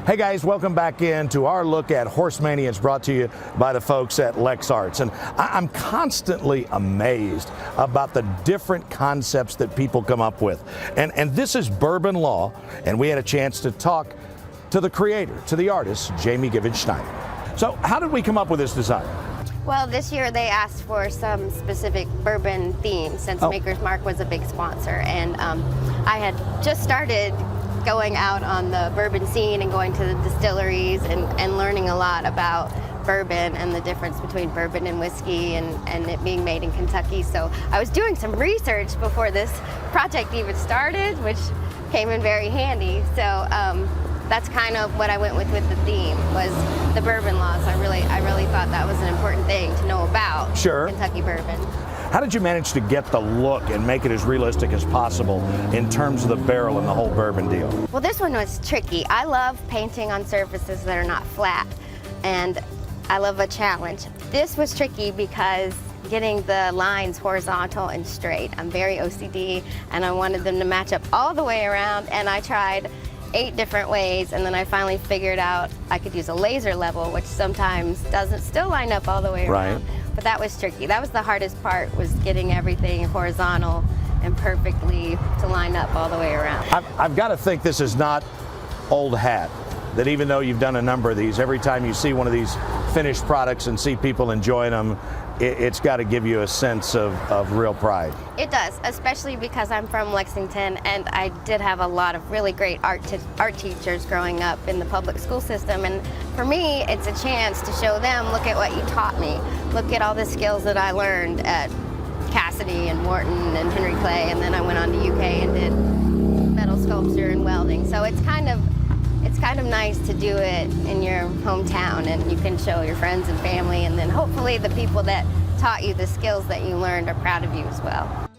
Hey guys, welcome back into our look at Horse Mania. It's brought to you by the folks at Lex Arts. And I'm constantly amazed about the different concepts that people come up with. And this is Bourbon Law, and we had a chance to talk to the creator, to the artist, Jamie Schneider. So how did we come up with this design? Well, this year they asked for some specific bourbon theme since Maker's Mark was a big sponsor. And I had just started going out on the bourbon scene and going to the distilleries and learning a lot about bourbon and the difference between bourbon and whiskey and it being made in Kentucky. So I was doing some research before this project even started, which came in very handy. So that's kind of what I went with the theme, was the bourbon laws. I really thought that was an important thing to know about Kentucky bourbon. How did you manage to get the look and make it as realistic as possible in terms of the barrel and the whole bourbon deal? Well, this one was tricky. I love painting on surfaces that are not flat, and I love a challenge. This was tricky because getting the lines horizontal and straight. I'm very OCD, and I wanted them to match up all the way around, and I tried 8 different ways, and then I finally figured out I could use a laser level, which sometimes doesn't still line up all the way around. But that was tricky. That was the hardest part, was getting everything horizontal and perfectly to line up all the way around. I've got to think this is not old hat, that even though you've done a number of these, every time you see one of these finished products and see people enjoying them, it's got to give you a sense of real pride. It does, especially because I'm from Lexington, and I did have a lot of really great art teachers growing up in the public school system. And for me, it's a chance to show them, look at what you taught me. Look at all the skills that I learned at Cassidy and Morton and Henry Clay, and then I went on to UK and did metal sculpture and welding. So it's kind of nice to do it in your hometown, and you can show your friends and family, and then hopefully the people that taught you the skills that you learned are proud of you as well.